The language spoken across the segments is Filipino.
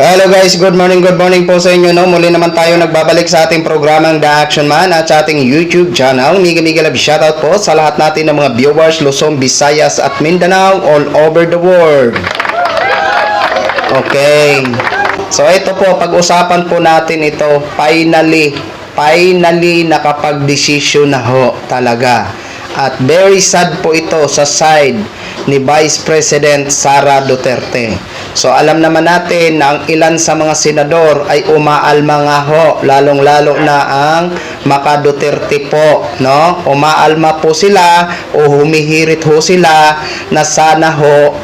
Hello guys, good morning po sa inyo. Muli naman tayo nagbabalik sa ating programang The Action Man at sa ating YouTube channel. Mega love shoutout po sa lahat natin ng mga viewers Luzon, Visayas at Mindanao all over the world. Okay. So ito po, pag-usapan po natin ito, finally nakapag-desisyon na ho talaga. At very sad po ito sa side ni Vice President Sara Duterte. So alam naman natin na ang ilan sa mga senador ay umaalma nga ho, lalong-lalo na ang Maka Duterte po, no? Umaalma po sila o humihirit ho sila na sana ho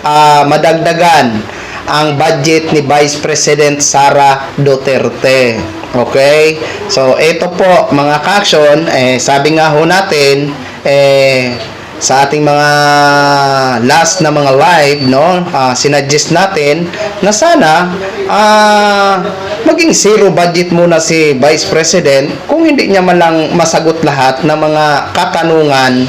madagdagan ang budget ni Vice President Sara Duterte. Okay? So ito po mga ka-action, sabi nga ho natin sa ating mga last na mga live, no, sinuggest natin na sana maging zero budget muna si Vice President kung hindi niya man lang masagot lahat ng mga katanungan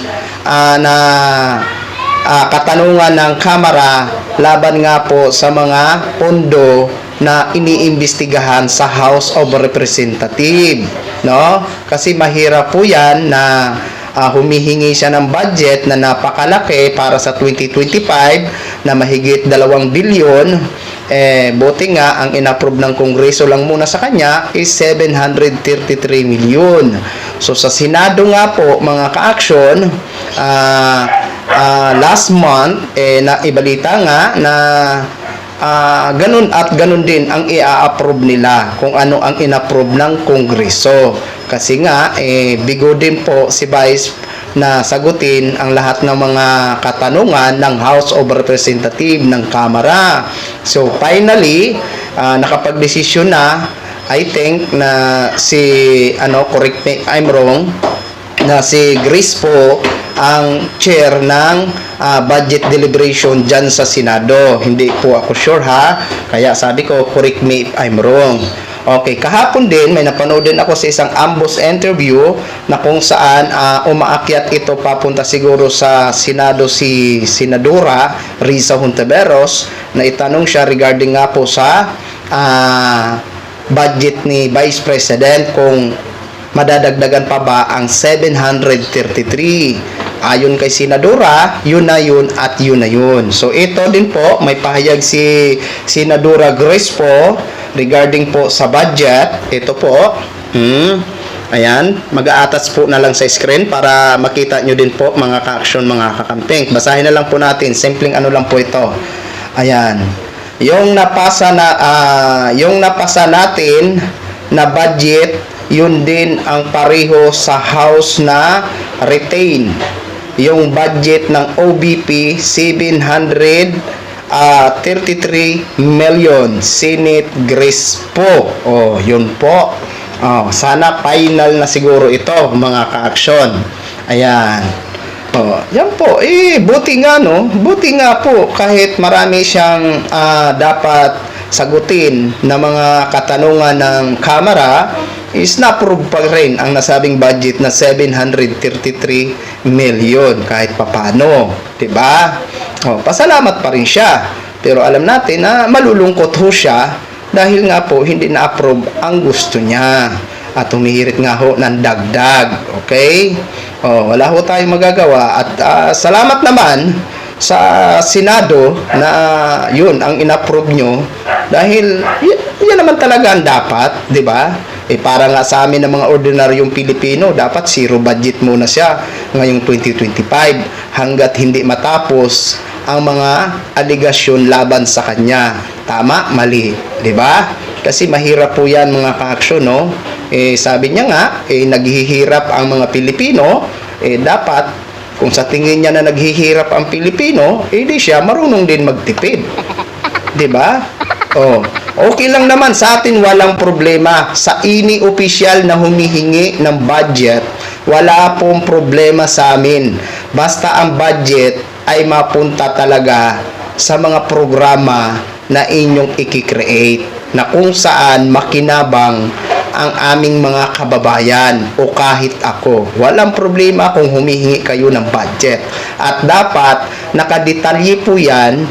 katanungan ng Kamara laban nga po sa mga pondo na iniimbestigahan sa House of Representatives, no? Kasi mahirap po yan na humihingi siya ng budget na napakalaki para sa 2025 na mahigit 2 bilyon. Buti nga ang inapprove ng Kongreso lang muna sa kanya is 733 milyon. So sa Senado nga po mga ka-action, last month na ibalita nga na ganun at ganun din ang i-approve nila kung ano ang inapprove ng Kongreso. Kasi nga, bigo din po si Vice na sagutin ang lahat ng mga katanungan ng House of Representatives ng Kamara. So, finally, nakapag-desisyon na, I think, na si, correct me if I'm wrong, na si Grace po ang chair ng budget deliberation dyan sa Senado. Hindi po ako sure ha, kaya sabi ko, correct me if I'm wrong. Okay, kahapon din may napanood din ako sa isang ambush interview na kung saan umaakyat ito papunta siguro sa Senado si Senadora Risa Hontiveros na itanong siya regarding nga po sa budget ni Vice President kung madadagdagan pa ba ang 733. Ayon kay Senadora, yun na yun at yun na yun. So ito din po, may pahayag si Senadora Grace po regarding po sa budget. Ito po, ayan, mag-aatas po na lang sa screen para makita nyo din po mga ka-action, mga kakamping. Basahin na lang po natin, simpleng ano lang po ito. Ayan, yung napasa natin na budget, yun din ang pareho sa House na retain. Yung budget ng OBP 733 million. Senate Grace po. Oh, yun po. Oh, sana final na siguro ito mga ka-action. Ayan. Oh, yan po. Buti nga no. Buti nga po kahit marami siyang dapat sagutin na mga katanungan ng Kamara is na-approve pa rin ang nasabing budget na 733 million kahit papano, 'di ba? Oh, pasalamat pa rin siya. Pero alam natin na malulungkot ho siya dahil nga po hindi na-approve ang gusto niya at humihirit nga ho ng dagdag. Okay? Oh, wala ho tayong magagawa at salamat naman sa Senado na yun ang inapprove nyo dahil yan naman talaga ang dapat, di ba? Para nga sa amin ng mga ordinaryong Pilipino, dapat zero budget muna siya ngayong 2025 hanggat hindi matapos ang mga aligasyon laban sa kanya. Tama, mali, di ba? Kasi mahirap po yan mga ka-action, no? Sabi niya nga, naghihirap ang mga Pilipino, dapat kung sa tingin niya na naghihirap ang Pilipino, di siya marunong din magtipid. 'Di ba? Oh, okay lang naman sa atin, walang problema sa opisyal na humihingi ng budget. Wala pong problema sa amin. Basta ang budget ay mapunta talaga sa mga programa na inyong i-create na kung saan makinabang ang aming mga kababayan o kahit ako. Walang problema kung humihingi kayo ng budget. At dapat nakadetalye po yan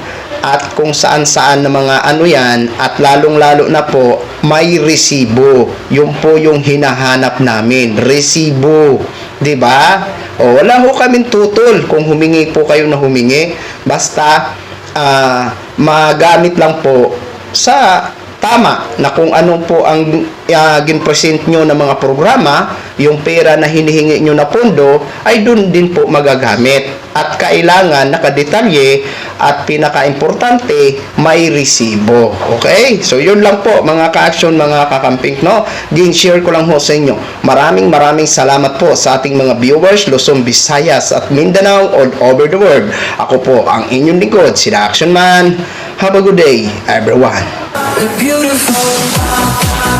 at kung saan-saan na mga ano yan, at lalong-lalo na po may resibo. Yun po yung hinahanap namin, resibo, 'di ba? O wala ho kaming tutol kung humingi po kayo na humingi, basta magamit lang po sa tama na kung ano po ang gin-present nyo ng mga programa, yung pera na hinihingi nyo na pondo ay dun din po magagamit. At kailangan nakadetalye at pinaka-importante, may resibo. Okay? So yun lang po mga ka-action, mga kakamping, no? Gin-share ko lang ho sa inyo. Maraming salamat po sa ating mga viewers, Luzon, Visayas at Mindanao all over the world. Ako po ang inyong lingkod, si The Action Man. Have a good day, everyone. Beautiful.